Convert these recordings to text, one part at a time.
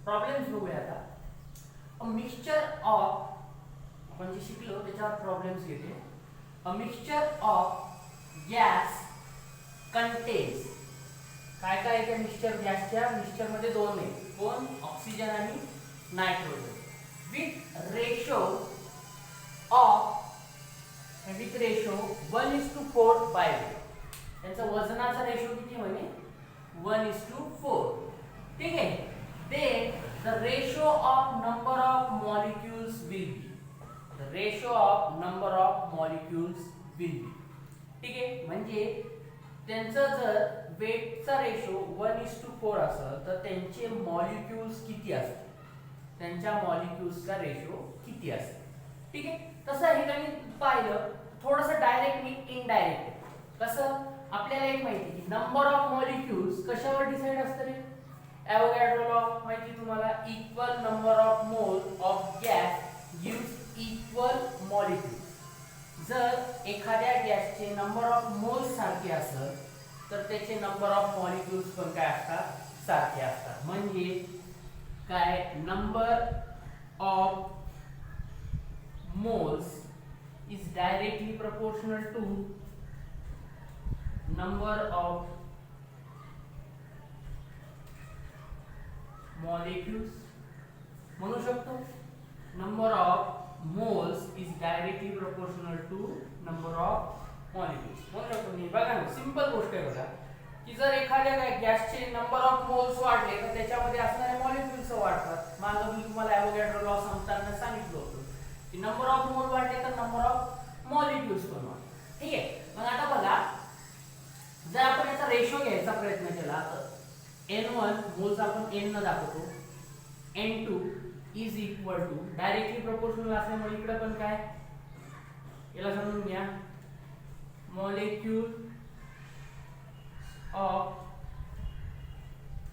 Problems बघूया आता. A mixture of, आपण जे शिकलो त्याच्यावर प्रॉब्लेम्स घेते. A mixture of gas contains, काय काय त्या मिक्सचर गॅसच्या मिक्सचर मध्ये दोन आहे, कोण, ऑक्सिजन आणि नायट्रोजन, विथ रेशो ऑफ 1:4 त्यांचा वजनाचा रेशो किती म्हणे 1:4. ठीक आहे. Then the ratio of number of molecules will be, the ratio of number of molecules will be. ठीक आहे. म्हणजे त्यांचं जर वेटचा रेशो 1:4 असेल तर त्यांचे मॉलिक्युल्स किती असतील, त्यांच्या मॉलिक्युल्सचा रेशो किती असेल. ठीक आहे. तसं हे काही पाहिलं थोडंसं डायरेक्ट मी इनडायरेक्ट. कसं, आपल्याला एक माहिती की नंबर ऑफ मॉलिक्युल्स कशावर डिसाइड असतं रे, ॲव्होगॅड्रो लॉ माहिती तुम्हाला, equal number of mole of gas gives equal molecules. जर एखाद्या गॅसचे नंबर ऑफ मोल्स सारखे असेल तर त्याचे नंबर ऑफ मॉलिक्युल्स पण काय असतात, सारखे असतात. म्हणजे काय, number of moles is directly proportional to number of molecules. म्हणू शकतो number of moles is directly proportional to number of molecules. म्हणू शकतो मी. बघा ना, सिंपल गोष्ट आहे बघा, की जर एखाद्या गॅसचे नंबर ऑफ मोल्स वाढले तर त्याच्यामध्ये असणारे मॉलिक्युल्स वाढतात. मागं मी तुम्हाला ॲव्होगॅड्रो लॉ सांगताना सांगितलं होतं की नंबर ऑफ मोल वाढले तर नंबर ऑफ मॉलिक्युल्स पण वाढतात. ठीक आहे. मग आता बघा, जर आपण याचा रेशो घ्यायचा प्रयत्न केला तर n1 मोल्स आपण n न दाखवतो, n2 is equal to, directly proportional असल्यामुळे इकडे पण काय, याला समजून घ्या, मॉलिक्यूल ऑफ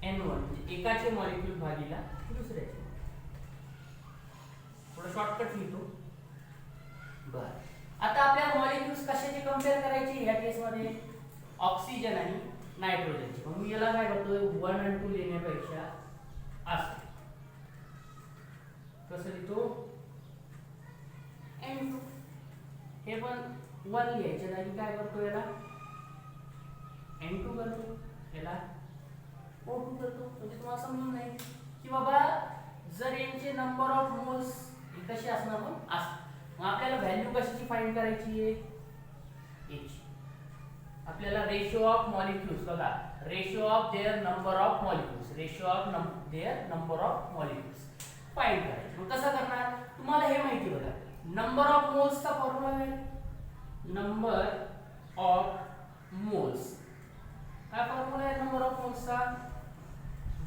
n1 म्हणजे एकाचे मॉलिक्यूल भागीला दुसऱ्याचे. थोडं शॉर्टकट लिहितो. बर, आता आपल्याला मॉलिक्युल्स कशाचे कंपेअर करायचे या केस मध्ये, ऑक्सिजन आणि नायट्रोजनचे. मग मी याला काय करतोय, 1 आणि 2 लिहिण्यापेक्षा असं कसं लिहितो, n2. हे पण 1 लिहायच्या जागी काय करतो, याला n2 करतो, याला O2 करतो. म्हणजे तुम्हाला समजून नाही की बाबा जर यांचे नंबर ऑफ मोल्स कशी असणार पण असं. मग आपल्याला व्हॅल्यू कशाची फाइंड करायची आहे, याची. आपल्याला रेशो ऑफ मॉलिक्युल्स, बघा, ratio of their number of molecules, ratio of their number of molecules find करायचं. मग कसं करणार, तुम्हाला हे माहिती बघा, नंबर ऑफ मोल्सचा फॉर्म्युला आहे, नंबर ऑफ मोल्स. काय फॉर्म्युला आहे नंबर ऑफ मोल्सचा,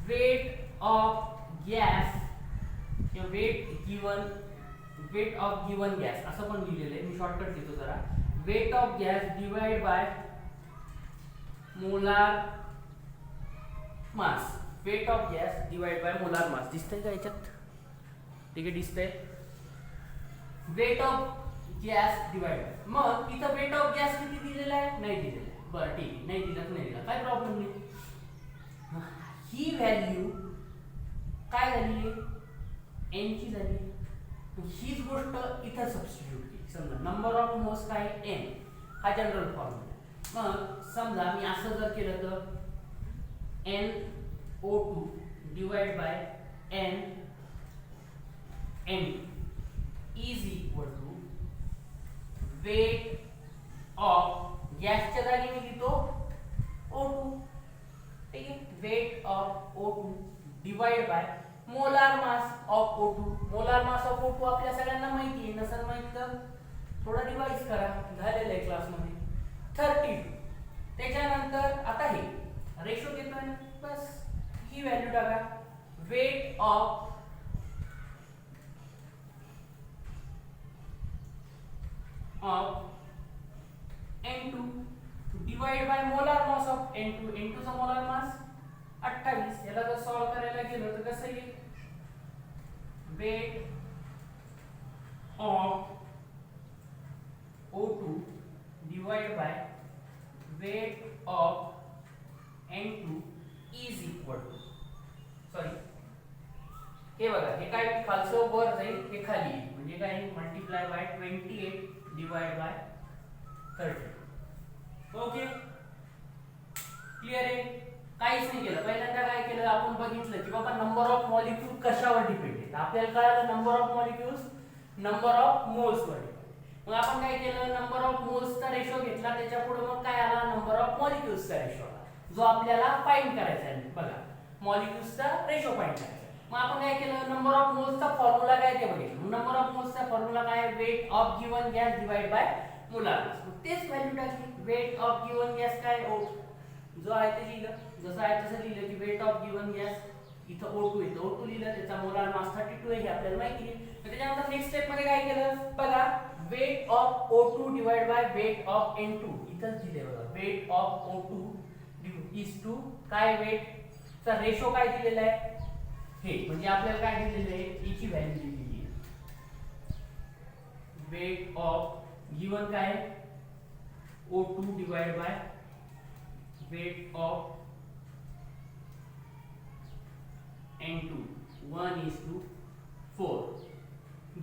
वेट ऑफ गॅस किंवा वेट ऑफ गिवन गॅस असं पण लिहिलेलं आहे. मी शॉर्टकट लिहितो जरा, weight of gas divide by molar mass, weight of gas divide by molar mass. दिसतंय का याच्यात, ठीक आहे, दिसतंय, वेट ऑफ गॅस डिवाइड. मग इथं वेट ऑफ गॅस किती दिलेला आहे, नाही दिलेला आहे. बरं ठीक आहे, नाही दिलं तर नाही दिला, काय प्रॉब्लेम नाही. ही व्हॅल्यू काय झाली, n ची झाली. हीच गोष्ट इथं सबस्टिट्यूट केली. समजा नंबर ऑफ मोल्स काय, n हा जनरल फॉर्म्युला. मग समजा मी असं जर केलं तर NO2 divide by N is equal to weight of गॅसच्या जागी मी लिहितो O2. ठीक आहे, weight of O2 divide by molar mass of O2. Molar mass of O2 आपल्या सगळ्यांना माहिती आहे, नसेल माहिती तर थोडा रिवाइज करा, झालेलं आहे क्लासमध्ये, 32. त्याच्यानंतर आता हे रेशो घेतोय, बस ही व्हॅल्यू टाका, weight of N2 divide by molar mass of N2. N2 चा मोलार मास 28. याला जर सॉल्व करायला गेलो तर कसं येईल, weight of O2 divide by weight of N2 is equal to, sorry काय खालचं वर जाईल हे खाली येईल म्हणजे काय multiply by 28 divide by 30. Okay clear आहे. काहीच नाही केलं. पहिल्यांदा काय केलं आपण बघितलं की बाबा नंबर ऑफ मॉलिक्यूल कशावर डिपेंड आहे. आपल्याला कळालं number of molecules number of moles वर. मग आपण काय केलं नंबर ऑफ मोल्सचा रेशो घेतला त्याच्या पुढे मग काय आला नंबर ऑफ मॉलिक्यूल्सचा रेशो आला जो आपल्याला फाइंड करायचा आहे. बघा मॉलिक्यूल्सचा रेशो फाइंड करायचा. मग आपण काय केलं नंबर ऑफ मोल्सचा फॉर्म्युला काय ते बघितलं. नंबर ऑफ मोल्सचा फॉर्म्युला काय weight of given gas divide by molar mass. तेच व्हॅल्यू टाकली. वेट ऑफ गिवन गॅस काय ओ जो आहे ते लिहिलं जसं आहे तसं लिहिलं की वेट ऑफ गिवन गॅस इथं O2 येतं O2 लिहिलं त्याचा मोलार मास 32 आहे हे आपल्याला माहिती आहे. त्याच्यानंतर नेक्स्ट स्टेप मध्ये काय केलं बघा weight of O2 divide by weight of N2 इथंच दिले बघा weight of O2 is to काय वेट चा रेशो काय दिलेला आहे हे म्हणजे आपल्याला काय दिलेलं आहे याची व्हॅल्यू दिलेली आहे. वेट ऑफ गिवन काय O2 divide by weight of N2 1:4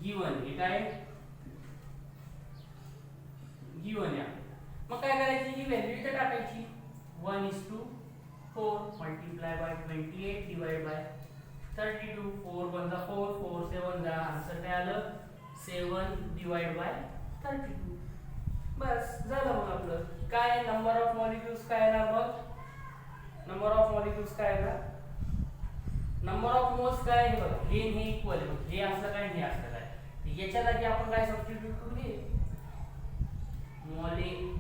given हे काय गिवन आहे. मग काय करायची ही व्हॅल्यू इथे टाकायची 1:4 मल्टिप्लाय बाय 28 डिवाइड बाय 32 4 1 जा 4 4 7 जा आन्सर काय आलं 7 डिवाइड बाय 32. बस झालं. मग आपलं काय नंबर ऑफ मॉलिक्यूल्स काय येणार मग नंबर ऑफ मॉलिक्यूल्स काय येणार नंबर ऑफ मोल्स काय हे बघा हे हे इक्वल आहे हे असं काय हे असं काय याच्या जागी आपण काय सबस्टिट्यूट करू घे molecules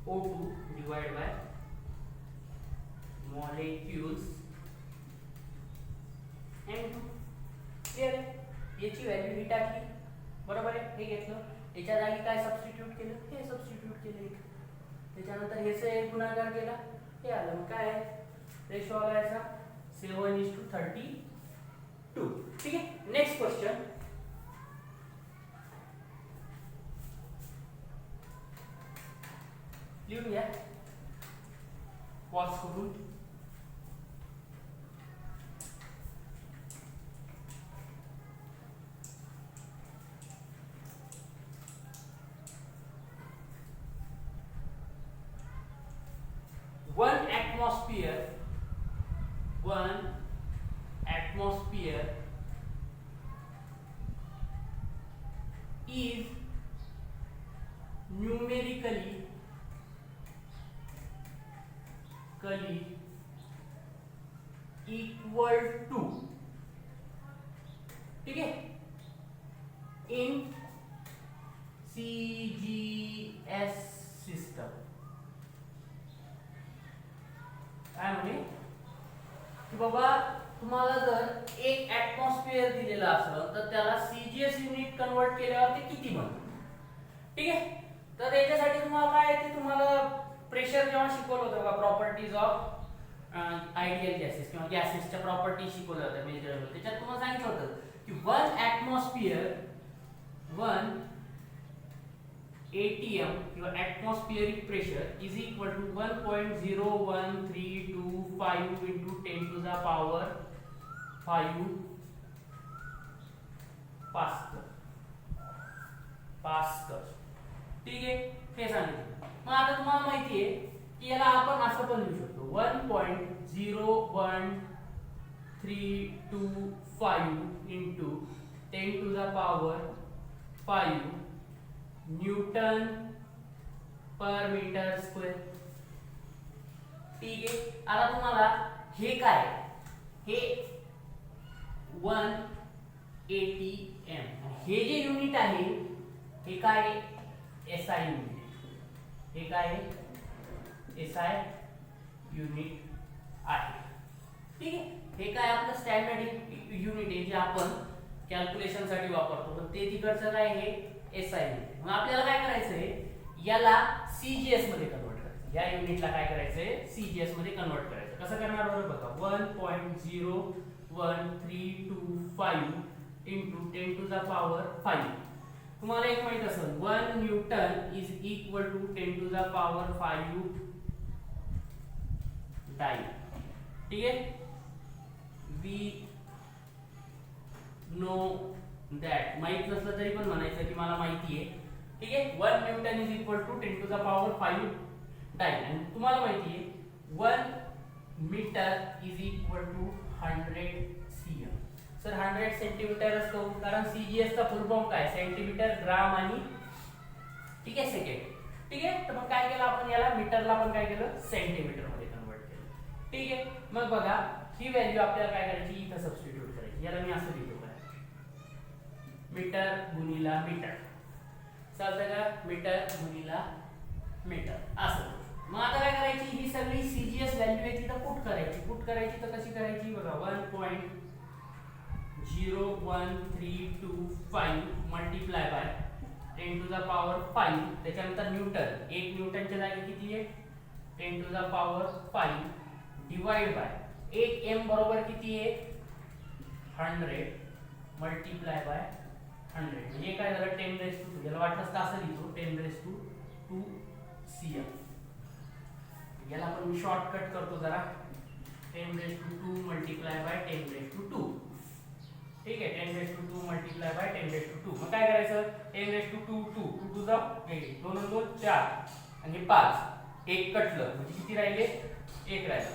O2 divide bye molecules M2. Clear आहे. याची व्हॅल्यू ही टाकली बरोबर आहे. हे घेतलं याच्या जागी काय सबस्टिट्यूट केलं हे सबस्टिट्यूट केलं. त्याच्यानंतर ह्याचे गुणाकार केला हे आलं. मग काय रेशो आला याचा 7:32. ठीक आहे. नेक्स्ट क्वेश्चन लिहून घ्या पॉज करून. one atmosphere is numerically equal to ठीक है in CGS system. काय म्हणे की बाबा तुम्हाला जर एक ऍटमॉस्फिअर दिलेला असेल तर त्याला सीजीएस युनिट कन्वर्ट केल्यावर ते किती बनतं. ठीक आहे. तर याच्यासाठी तुम्हाला काय ते तुम्हाला प्रेशर जेव्हा शिकवलं होतं बघा प्रॉपर्टीज ऑफ आयडियल गॅसेस किंवा गॅसेसच्या प्रॉपर्टी शिकवल्या होत्या मेजरेबल. त्याच्यात तुम्हाला सांगितलं होतं की 1 ऍटमॉस्फिअर 1 ATM किंवा atmospheric pressure is equal to 1.01325 into 10 to the power 5 pascal. ठीक आहे. हे सांगितलं. मग आता तुम्हाला माहिती आहे की याला आपण असं पण लिहू शकतो 1.01325 into 10 to the power 5 newton per metre square. ठीक आहे. आता तुम्हाला हे काय हे 1 ATM हे जे युनिट आहे हे काय SI युनिट. हे काय SI युनिट आहे. ठीक आहे. हे काय आपलं स्टँडर्ड युनिट आहे जे आपण कॅल्क्युलेशन साठी वापरतो. पण ते तिकडचं काय हे SI युनिट. मग आपल्याला काय करायचंय याला CGS मध्ये कन्वर्ट करायचं. या युनिटला काय करायचंय CGS मध्ये कन्वर्ट करायचं. कसं करणार बरोबर बघा 1.01325 into 10 to the power 5. तुम्हाला एक माहित असेल 1 newton is equal to 10 to the power 5 dyne. ठीक आहे. वी नो दॅट, माहित नसलं तरी पण म्हणायचं की मला माहिती आहे. ठीक आहे. 1 newton is equal to 10 to the power 5 dyne. आणि तुम्हाला माहिती आहे 1 metre is equal to 100 cm. Sir 100 centimetre असतो कारण CGS चा फुल फॉर्म काय, सेंटीमीटर, ग्राम आणि ठीक आहे सेकंड. ठीक आहे. तर मग काय केलं आपण, याला मीटरला पण काय केलं, सेंटीमीटर मध्ये कन्वर्ट केलं. ठीक आहे. मग बघा ही व्हॅल्यू आपल्याला काय करायची, इथं सबस्टिट्यूट करायची. याला मी असं लिहितो काय, मीटर गुणिला मीटर. चालतं का, मीटर गुणिला मीटर असं. मग आता काय करायची, ही सगळी CGS व्हॅल्यू आहे तिथं पुट करायची. पुट करायची तर कशी करायची बघा, 1.01325 multiply by 10 to the power 5. त्याच्यानंतर न्यूटन, 1 न्यूटनच्या जागी किती आहे 10 to the power 5 divide by 1 m बरोबर किती आहे 100 मल्टिप्लाय बाय 100. म्हणजे काय झालं 10⁻². याला वाटलं तर असं लिहितो 10⁻²2 cm. याला पण मी शॉर्टकट करतो जरा, 10⁻² मल्टिप्लाय बाय 10⁻². ठीक आहे. 10⁻² मल्टिप्लाय बाय 10⁻². मग काय करायचं, 10⁻², 2 2 टू द 2 2 4 आणि 5, एक कटलं म्हणजे किती राहिले, एक राहिला.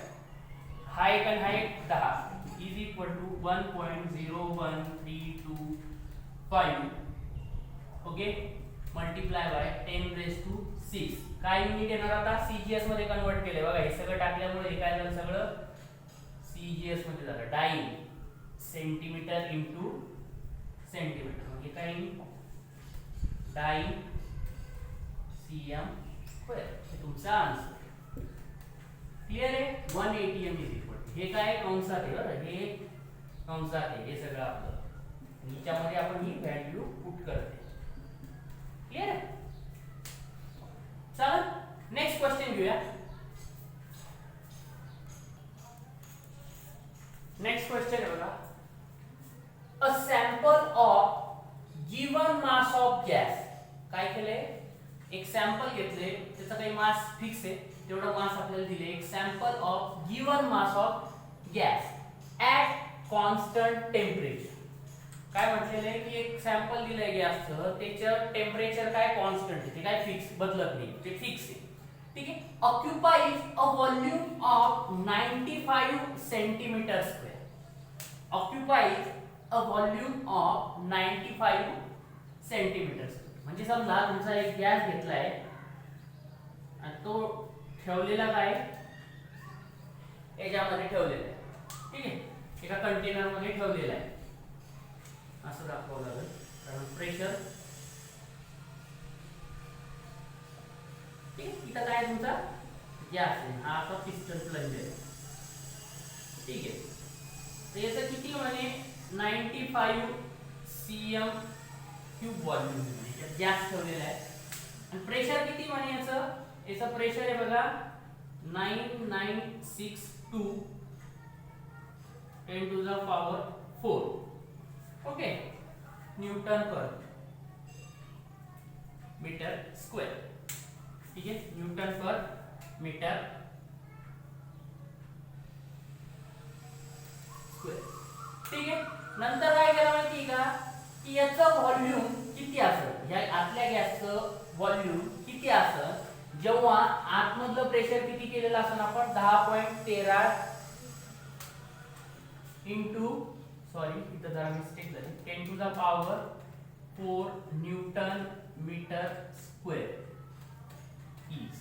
हा एक आणि हा एक 10 is equal to 1.01325. Okay. Multiply by 10⁻6. काय युनिट येणार आता, CGS मध्ये कन्वर्ट केले. बघा हे सगळं टाकल्यामुळे हे काय झालं, सगळं CGS मध्ये झालं. डाइन सेंटीमीटर इंटू सेंटीमीटर म्हणजे काय, डाइन cm स्क्वेअर. हे तुमचा आन्सर. क्लियर आहे. 180 m इज इक्वल टू, हे काय कंसात आहे बरं, हे कंसात आहे हे सगळं आपलं. याच्यामध्ये आपण ही व्हॅल्यू पुट करते. क्लियर आहे. चला नेक्स्ट क्वेश्चन घेऊया. नेक्स्ट क्वेश्चन आहे बघा, a sample of given mass of gas. काय केले, एक सॅम्पल घेतले, त्याचा काही मास फिक्स आहे, तेवढा मास आपल्याला दिले. एक sample of given mass of gas at constant temperature. काय म्हटलेलं आहे की एक सॅम्पल दिलंय गॅसचं, त्याचं टेम्परेचर काय कॉन्स्टंट आहे, ते काय फिक्स बदलत नाही, ते फिक्स आहे. ठीक आहे. Occupies a volume of 95 centimetre square. Occupies a volume of 95 centimetre square. म्हणजे समजा तुमचा एक गॅस घेतलाय आणि तो ठेवलेला काय याच्यामध्ये ठेवलेला आहे. ठीक आहे. एका कंटेनर मध्ये ठेवलेला आहे, असं दाखवावं लागेल कारण प्रेशर. ठीक आहे. इथं काय तुमचा गॅस आहे, हा असा पिस्टन प्लंजर आहे. ठीक आहे. तर याचं किती म्हणे 95 cm³ व्हॉल्यूम म्हणजे गॅस ठेवलेला आहे. आणि प्रेशर किती म्हणे याचं प्रेशर आहे बघा 9962 10 to the power 4. Okay. Newton per metre square. ठीक आहे. Newton per metre square. ठीक आहे. नंतर काय केलं माहिती का, की याचं व्हॉल्यूम किती असेल, या आतल्या गॅसचं व्हॉल्यूम किती असेल जेव्हा आतमधलं प्रेशर किती केलेलं असेल आपण 10.13 इंटू सॉरी इथं जरा मिस्टेक झाली 10 to the power 4 newton metre square is.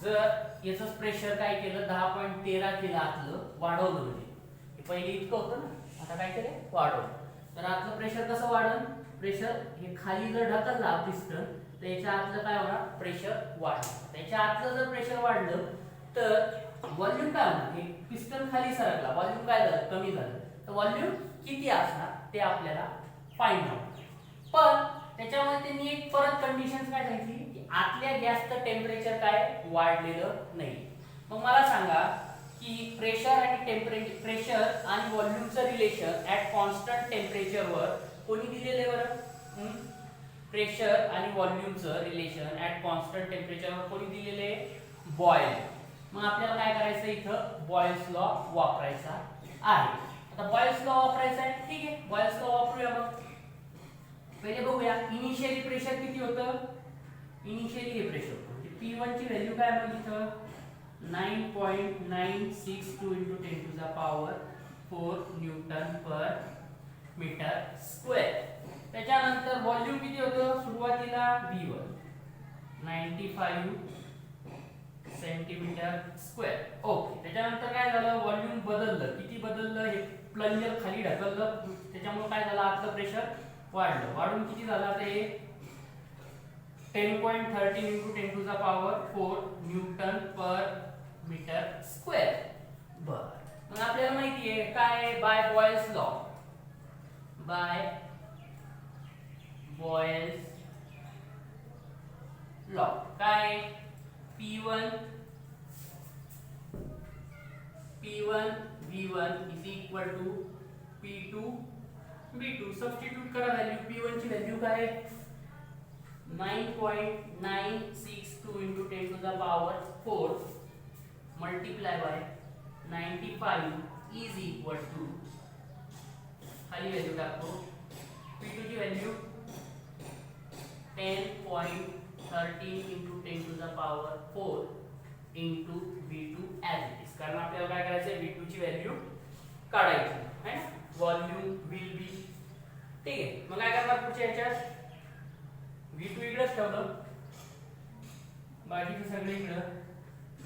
जर याचं प्रेशर काय केलं 10.13 केलं, आतलं वाढवलं. म्हणजे पहिले इतकं होतं ना, आता काय केलं वाढवलं. तर आतलं प्रेशर कसं वाढलं, प्रेशर हे खाली जर ढकलला पिस्टन तर याच्या आतलं काय होणार, प्रेशर वाढलं. त्याच्या आतलं जर प्रेशर वाढलं तर व्हॉल्यूम काय होणार, हे पिस्टन खाली सरकला, व्हॉल्यूम काय झालं कमी झालं. तर व्हॉल्यूम किती असणार ते आपल्याला फाइंड आउट. पण त्याच्यामध्ये त्यांनी एक परत कंडिशन काय सांगितली की आतल्या गॅसचं टेम्परेचर काय वाढलेलं नाही. मग मला सांगा की प्रेशर आणि प्रेशर आणि व्हॉल्यूमचं रिलेशन ॲट कॉन्स्टंट टेम्परेचरवर कोणी दिलेलं आहे बरं. प्रेशर आणि व्हॉल्यूमचं रिलेशन ॲट कॉन्स्टंट टेम्परेचरवर कोणी दिलेलं आहे, बॉयल. मग आपल्याला काय करायचं इथं बॉयल्स लॉ वापरायचा आहे. आता बॉयल्स लॉ वापरायचा आहे, ठीक आहे, बॉयल्स लॉ वापरूया. मग पहिले बघूया इनिशियली प्रेशर किती होतं. इनिशियली हे प्रेशर म्हणजे P1 ची व्हॅल्यू काय मग इथं 9.962 × 10⁻⁴ न्यूटन पर मीटर स्क्वेअर. त्याच्यानंतर व्हॉल्यूम किती होतं सुरुवातीला V1 95 सेंटीमीटर स्क्वेअर. ओके, त्याच्यानंतर काय झालं व्हॉल्यूम बदललं. किती बदललं, हे प्लंजर खाली ढकललं, त्याच्यामुळे काय झालं आतलं प्रेशर वाढलं. वाढून किती झालं आता हे 10.13 × 10⁻⁴ न्यूटन पर मीटर स्क्वेअर. बर, मग आपल्याला माहिती आहे काय by Boyle's law. By Boyle's law काय P1 V1 is equal to P2 V2. Substitute करा व्हॅल्यू. P1 ची व्हॅल्यू काय आहे 9.962 × 10⁻⁴ multiply by 95 is equal to खाली व्हॅल्यू टाकतो. P2 ची value 10.13 × 10⁻⁴ into V2 as it is. कारण आपल्याला काय करायचं आहे V2 ची व्हॅल्यू काढायची आहे ना. व्हॉल्यूम विल बी, ठीक आहे. मग काय करणार पुढच्या ह्याच्यात V2 इकडेच ठेवलं, बाकीचे सगळे इकडे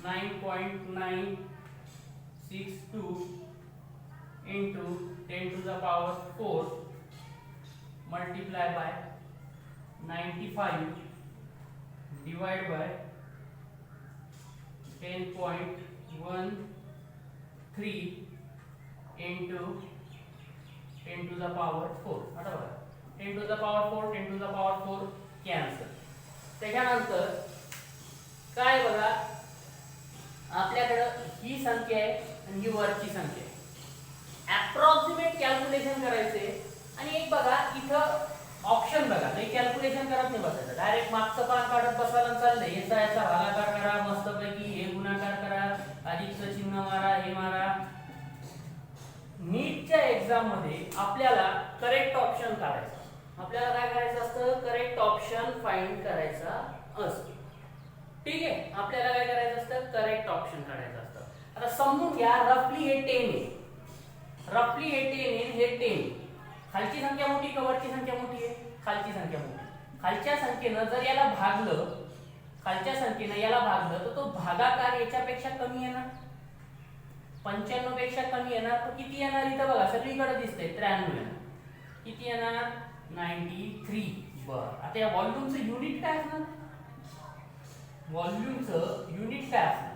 9.962 × 10⁻⁴ multiply by 95 divide by 10.13 into 10⁻⁴. आता बघा 10⁻⁴ 10⁻⁴ कॅन्सल. त्याच्यानंतर काय बघा आपल्याकडे ही संख्या आहे आणि ही वरची संख्या आहे. अप्रॉक्सिमेट कॅल्क्युलेशन करायचे. आणि एक बघा इथं ऑप्शन बघा, नाही कॅल्क्युलेशन करत नाही बसायचं, डायरेक्ट मागचं पान काढत बसायला चाललंय. याचा भागाकार करा मस्तपैकी, हे गुणाकार करा, अधिकचं चिन्ह मारा, हे मारा. नीटच्या एक्झाम मध्ये आपल्याला करेक्ट ऑप्शन काढायचं. आपल्याला काय करायचं असतं करेक्ट ऑप्शन फाइंड करायचा असतो, ठीक आहे. आपल्याला काय करायचं असतं करेक्ट ऑप्शन काढायचं असतं. आता समजून घ्या रफली हे 10 आहे, रफली हे 10 आहे, हे 10. खालची संख्या मोठी का वरची संख्या मोठी आहे, खालची संख्या मोठी. खालच्या संख्येनं जर याला भागलं, खालच्या संख्येनं याला भागलं तर तो भागाकार याच्यापेक्षा कमी येणार, 95 पेक्षा कमी येणार. तो किती येणार इथं बघा सगळीकडे दिसतंय 93 येणार. किती येणार 93. बर, आता या व्हॉल्यूमचं युनिट काय असणार, व्हॉल्यूमचं युनिट काय असणार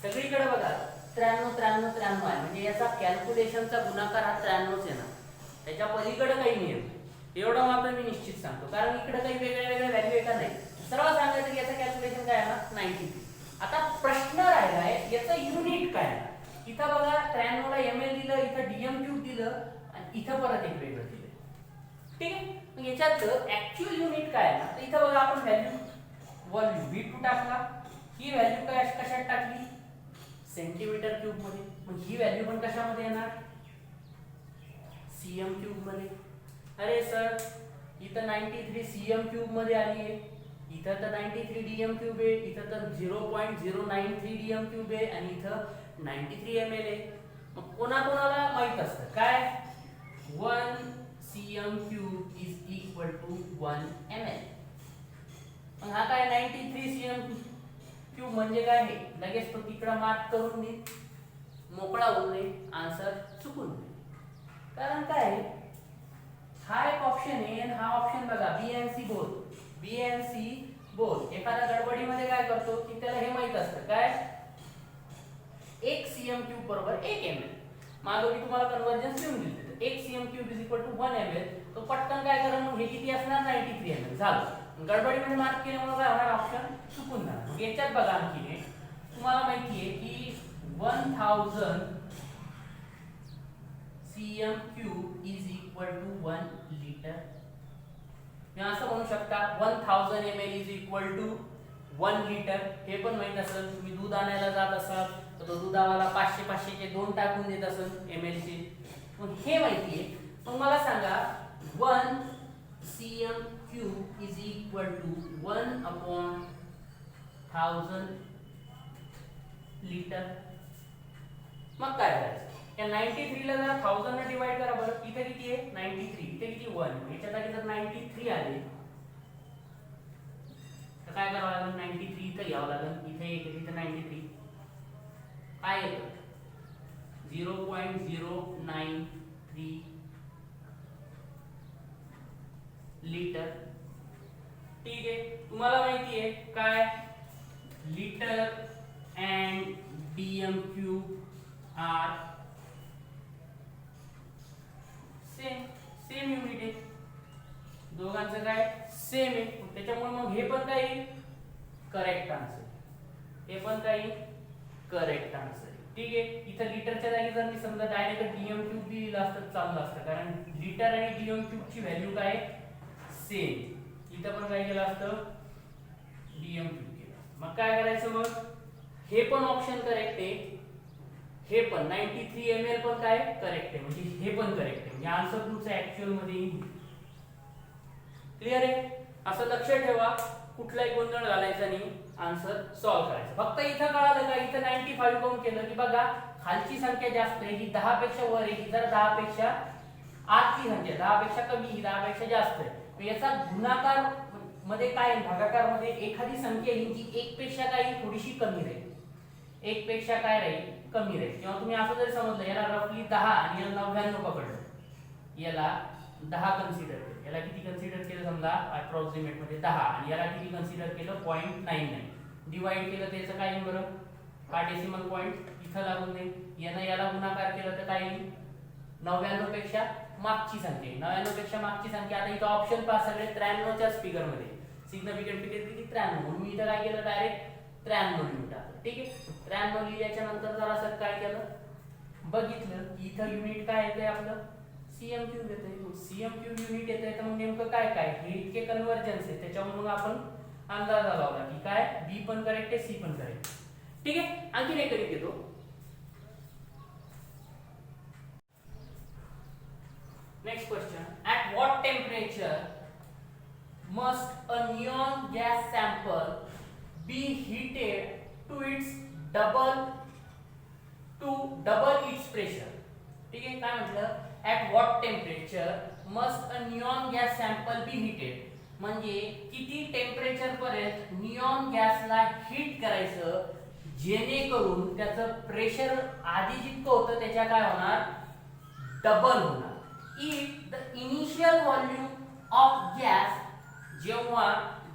सगळीकडे बघा 93 आहे. म्हणजे याचा कॅल्क्युलेशनचा गुणाकार हा 93च येणार, त्याच्या पलीकडे काही नाही. एवढं मात्र मी निश्चित सांगतो, कारण इकडे काही वेगळ्या व्हॅल्यू आहे का नाही. सरळ सांगायचं की याचं कॅल्क्युलेशन काय आहे 93. आता प्रश्न राहिलाय याचं युनिट काय आहे. इथं बघा 93 ला ml दिलं, इथं dm³ दिलं आणि इथं परत एक वेगळं दिलं, ठीक आहे. मग याच्यात ऍक्च्युअल युनिट काय आहे ना, तर इथं बघा आपण व्हॉल्यूम V2 टाकला, ही व्हॅल्यू काय कशात टाकली सेंटीमीटर क्यूब मध्ये. मग ही व्हॅल्यू पण कशामध्ये येणार cm³ मध्ये. अरे सर इथं 93 cm³ मध्ये आली आहे, इथं तर 93 dm³ आहे, इथं तर 0.093 dm³ आहे आणि इथं 93 ml आहे. मग कोणाकोणाला माहित असतं काय 1 cm³ is equal to 1 ml. मग हा काय 93 cm³ म्हणजे काय आहे, लगेच तो तिकडा मार्क करून दे, मोकळा होऊन दे, आन्सर चुकून दे. कारण काय हा एक ऑप्शन आहे आणि हा ऑप्शन बघा बी एंड सी बोथ. एखाद्या गडबडीमध्ये काय करतो की त्याला हे माहित असतं काय 1 cm³ बरोबर 1 ml. मागे मी तुम्हाला कन्वर्जन्स लिहून दिलं, 1 cm³ is equal to 1 ml. तो पटकन काय करेल मग हे किती असणार 93 ml झालं. गडबडीमध्ये मार्क केल्यामुळे काय होणार ऑप्शन चुकून जाणार. मग याच्यात बघा आणखी तुम्हाला माहिती आहे की 1000 cm³ is equal to 1 liter. या असं म्हणू शकता 1000 ml is equal to 1 litre हे पण माहित असेल. तुम्ही दूध आणायला जात असाल तर तो दुधावाला 500 चे 2 टाकून देत असेल ml चे. मग हे माहिती आहे. मग मला सांगा 1 cm³ is equal to 1/1000 litre. मग काय करायचं? या 93 ला जरा 1000 ने डिवाइड करा बरं. इथे किती आहे? 93. इथे किती? 1. याच्या जागी जर 93 आले तर काय करावं लागेल? 93 इथे घ्यावं लागेल. इथे एक इथे 93 काय येतं? 0.093 लिटर. ठीक आहे. तुम्हाला माहिती आहे काय litre and dm³ are same unit आहे. दोघांचं काय सेम आहे. त्याच्यामुळे मग हे पण काही करेक्ट आन्सर. हे पण काही करेक्ट आन्सर. ठीक आहे. इथं लिटरच्या जागी जर मी समजा डायरेक्ट dm³ दिलं असतं चाललं असतं, कारण लिटर आणि dm³ ची व्हॅल्यू काय सेम. इथं पण काय केलं असतं dm³ केलं. मग काय करायचं? मग हे पण ऑप्शन करेक्ट आहे, हे पण 93 ml पण काय करेक्ट आहे, म्हणजे हे पण करेक्ट आहे. म्हणजे आन्सर तुमचं ऍक्च्युअल मध्ये येईल. क्लिअर आहे? असं लक्ष ठेवा, कुठलाही गोंधळ घालायचा नाही, आन्सर सॉल्व्ह करायचं. फक्त इथं कळालं का इथं 95 काउंट केलं की बघा खालची संख्या जास्त आहे, ही 10 पेक्षा वर आहे, ही जर 10 पेक्षा आतली संख्या 10 पेक्षा कमी, ही 10 पेक्षा जास्त आहे. याचा गुणाकार मध्ये काय भागाकार मध्ये एखादी संख्या ही जी 1 पेक्षा काही थोडीशी कमी राहील, 1 पेक्षा काय राहील कमी राहील. किंवा तुम्ही असं जरी समजलं याला रफली 10 आणि याला 99 पकडलं, याला 10 कन्सिडर केलं, याला किती कन्सिडर केलं समजा अप्रॉक्सिमेट मध्ये 10 आणि याला किती कन्सिडर केलं 0.99 डिवाइड केलं त्याचं काय येईल बरं हा डेसिमल पॉइंट इथं लागून देईल. यानं याला गुणाकार केलं तर काय येईल 99 पेक्षा मागची संख्या. 99 पेक्षा मागची संख्या. आता इथं ऑप्शन पहा सगळे 93 च्याच फिगर मध्ये सिग्निफिकंट फिगर किती 93, म्हणून मी इथं काय केलं डायरेक्ट 93 लिहून टाकलं. ठीक आहे. 93 लिहिल्याच्या नंतर जरा असं काय केलं बघितलं की इथं युनिट काय येतंय आपलं cm³ येतंय. cm³ युनिट येतंय तर मग नेमकं काय काय हे इतके कन्वर्जन्स आहे, त्याच्यामुळे आपण अंदाज लावला की काय बी पण करेक्ट आहे सी पण करेक्ट. ठीक आहे. आणखी एक करीत येतो. Next question. At what temperature must a neon gas sample be heated to double its pressure? ठीक आहे. काय म्हटलं? At what temperature must a neon gas sample be heated? म्हणजे किती टेम्परेचर पर्यंत निऑन गॅसला हीट करायचं जेणेकरून त्याचं प्रेशर आधी जितकं होतं त्याच्या काय होणार डबल होणार. If the initial volume of gas, जेव्हा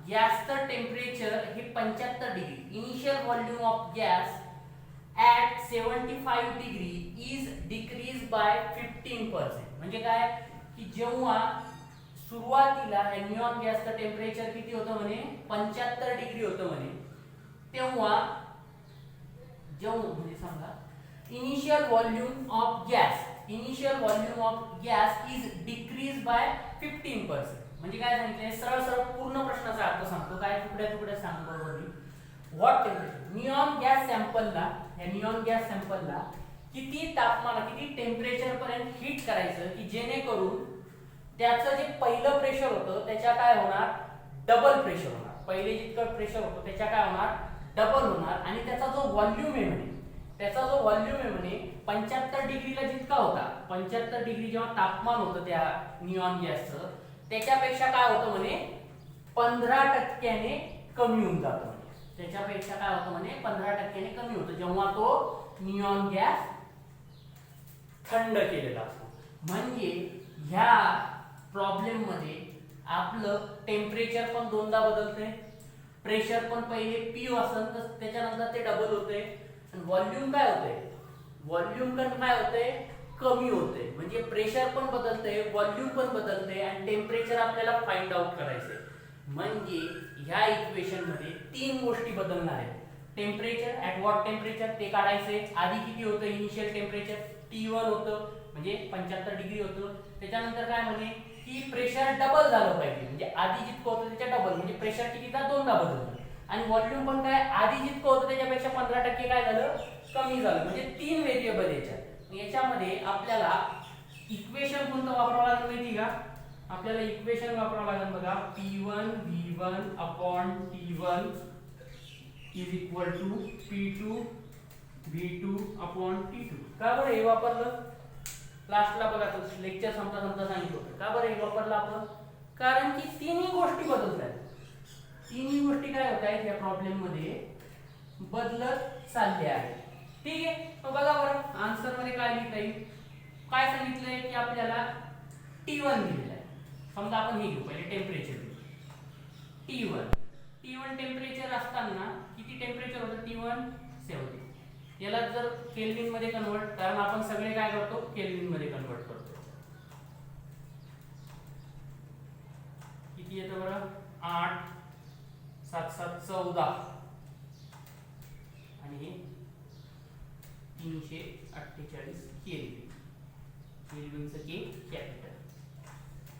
गॅसचं टेम्परेचर हे 75 degree, initial volume of gas at 75 degree is decreased by 15%. म्हणजे काय की जेव्हा सुरुवातीला निऑन गॅसचं टेम्परेचर किती होतं म्हणे 75 डिग्री होतं म्हणे, तेव्हा म्हणजे सांगा initial volume of gas is decrease by 15%. म्हणजे काय सांगितलंय सरळ सरळ पूर्ण प्रश्नाचा अर्थ सांगतो. काय तुकड्या सांग बरोबर मी. व्हॉट टेम्परेचर निऑन गॅस सॅम्पलला किती तापमान किती टेम्परेचर पर्यंत हीट करायचं की जेणेकरून त्याचं जे पहिलं प्रेशर होतं त्याच्या काय होणार डबल प्रेशर होणार. पहिले जितकं प्रेशर होतं त्याच्या काय होणार डबल होणार. आणि त्याचा जो व्हॉल्यूम आहे म्हणे 75 डिग्रीला जितका होता 75 डिग्री जेव्हा तापमान होतं त्या निऑन गॅसचं त्याच्यापेक्षा काय होतं म्हणे 15% कमी होऊन जातं म्हणे. त्याच्यापेक्षा काय होतं म्हणे 15% कमी होतं जेव्हा तो निऑन गॅस थंड केलेला असतो. म्हणजे ह्या प्रॉब्लेम मध्ये आपलं टेम्परेचर पण दोनदा बदलतंय, प्रेशर पण पहिले P असेल तर त्याच्यानंतर ते डबल होतंय आणि व्हॉल्यूम काय होतंय कमी होतंय. म्हणजे प्रेशर पण बदलतंय, व्हॉल्यूम पण बदलतंय आणि टेम्परेचर आपल्याला फाइंड आउट करायचंय. म्हणजे ह्या इक्वेशन मध्ये 3 गोष्टी बदलणार आहेत. टेम्परेचर ऍट व्हॉट टेम्परेचर ते काढायचंय. आधी किती होतं इनिशियल टेम्परेचर T1 होतं म्हणजे 75 डिग्री होतं. त्याच्यानंतर काय म्हणे की प्रेशर डबल झालं पाहिजे, म्हणजे आधी जितकं होतं त्याच्या डबल, म्हणजे प्रेशर कितीदा दोनदा बदलतं. आणि व्हॉल्यूम पण काय आधी जितकं होतं त्याच्यापेक्षा 15% काय झालं, कमी झालं. म्हणजे 3 व्हेरिएबल याच्यात. याच्यामध्ये आपल्याला इक्वेशन कोणतं वापरावं लागेल माहिती का? आपल्याला इक्वेशन वापरावं लागेल बघा, P1 V1 upon T1 is equal to P2 V2 upon T2. का बरं हे वापरलं? लास्टला बघा तो लेक्चर संपता सांगितलं होतं. का बरं हे वापरलं आपण? कारण की तिन्ही गोष्टी बदलत आहेत. तिन्ही गोष्टी काय होत आहेत या प्रॉब्लेम मध्ये, बदलत चालल्या आहेत. ठीक आहे, मग बघा बरं आन्सर मध्ये काय लिहिता येईल. काय सांगितलंय की आपल्याला T1 दिलेलं आहे. समजा आपण हे घेऊ पहिले टेम्परेचर. T1 टेम्परेचर असताना किती टेम्परेचर होतं? T1 70. याला जर केल्विन मध्ये कन्वर्ट, कारण आपण सगळे काय करतो केल्विन मध्ये कन्वर्ट करतो. किती येतं बरं? 8 7 7 14 आणि हे 348 केल्विन. केल्विनचं के कॅपिटल.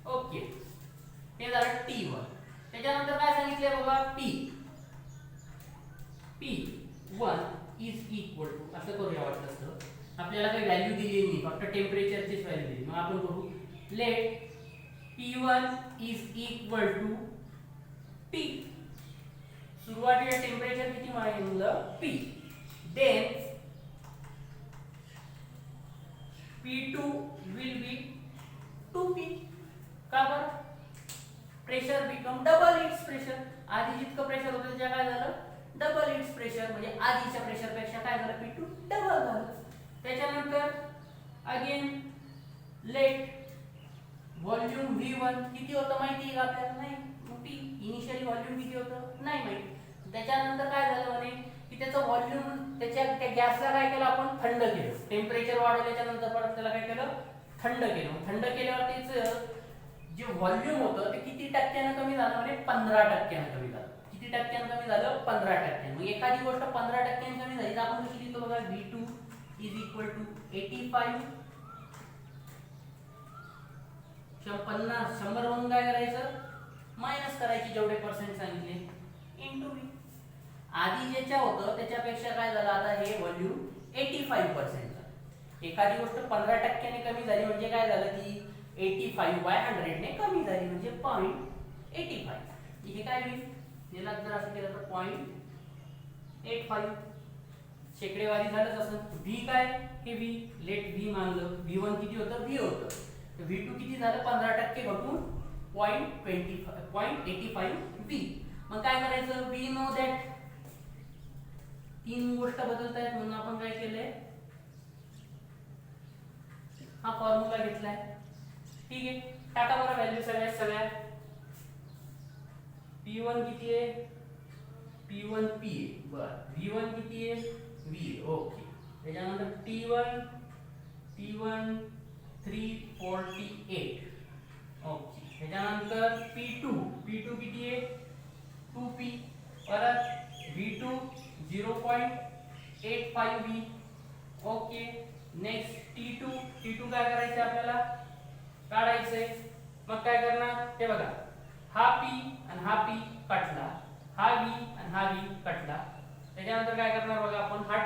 ओके, हे झालं T1. त्याच्यानंतर काय सांगितलंय बघा, P1 इज इक्वल टू, असं करूया वाटतं असतं. आपल्याला काही व्हॅल्यू दिली नाही, फक्त टेम्परेचरचीच व्हॅल्यू दिली. मग आपण करू let P1 is equal to P. सुरुवातीला टेम्परेचर किती म्हणलं? P. Then P2 will be 2P. का बरं? Pressure become double its pressure. आधी जितकं प्रेशर होतं त्याच्या काय झालं? Double its pressure. म्हणजे आधीच्या प्रेशर पेक्षा काय झालं? P2 डबल झालं. त्याच्यानंतर अगेन लेट व्हॉल्यूम V1 किती होतं माहिती आहे का आपल्याला? नाही. P इनिशियली व्हॉल्यूम किती होतं? नाही माहिती. त्याच्यानंतर काय झालं म्हणे की त्याचं व्हॉल्यूम, त्या गॅसला काय केलं आपण? थंड केलं. टेम्परेचर वाढवल्याच्या नंतर परत त्याला काय केलं? थंड केलं. थंड केल्यावर त्याचं जे व्हॉल्यूम होतं ते किती टक्क्याने कमी झालं? म्हणजे 15% कमी झालं. किती टक्क्याने कमी झालं? 15%. मग एखादी गोष्ट 15% कमी झाली तर आपण कशी लिहितो बघा, V2 इज इक्वल टू 85. 100 म्हणून काय करायचं? मायनस करायची जेवढे पर्सेंट सांगितले इनटू V. आधी ज्याच्या होतं त्याच्यापेक्षा काय झालं आता हे व्हॉल्यूम 85% झालं. एखादी गोष्ट 15% कमी झाली म्हणजे काय झालं की 85/100 ने कमी झाली, म्हणजे 0.85. हे काय होईल? याला जर असं केलं तर 0.85 शेकडेवारी झालंच असं. V काय? हे V. लेट V मानलं. V1 किती होतं? V होतं. तर V2 किती झालं? 15% घटून 0.85 V. मग काय करायचं? वी नो दॅट तीन गोष्ट बदलत आहेत म्हणून आपण काय केलंय? हा फॉर्म्युला घेतलाय. ठीक आहे, टाका बरं व्हॅल्यू सगळ्या. P1 किती आहे? P1 P आहे. बरं, V1 किती आहे? V. ओके. त्याच्यानंतर T1 348. ओके. त्याच्यानंतर P2 किती आहे? 2P. परत V2 0.85 V. Okay. Next T2 काय करायचं आपल्याला? काढायचंय. मग काय करणार ते बघा, हा P आणि हा P कटला, हा V आणि हा V कटला. त्याच्यानंतर काय करणार बघा आपण, हा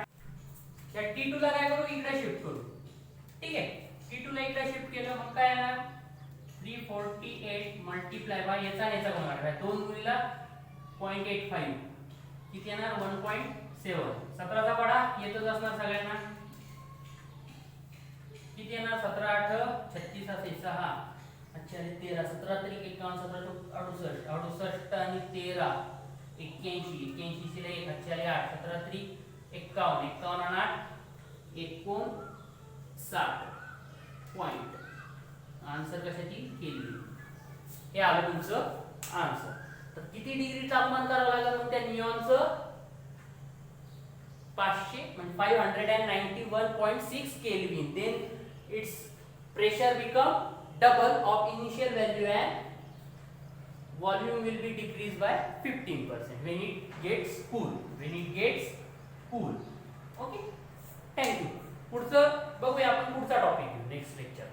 या T2 ला काय करू? इकडे शिफ्ट करू. ठीक आहे, T2 ला इकडे शिफ्ट केलं मग काय येणार? 348 मल्टिप्लाय बाय याचा गुणाकार आहे 2 गुणिला 0.85 किती येणार? 1.7. 17चा पाढा येतच असणार सगळ्यांना. किती येणार? 17 8 36 6. अच्छा 13 17 तरी 51 17 68 68 आणि 13 81 81 ला 1 अच्छा 8 17 तरी 51 51 आणि 8 59 पॉइंट. आन्सर कशाची? केली. हे आलं तुमचं आन्सर. तर किती डिग्री तापमान करावं लागेल मग त्या निऑनचं? 500 म्हणजे 591.6 kelvin. Then its pressure become double of initial value and volume will be decreased by 15% when it gets cool. Okay, thank you. पुढचं बघूया आपण, पुढचा टॉपिक नेक्स्ट लेक्चर.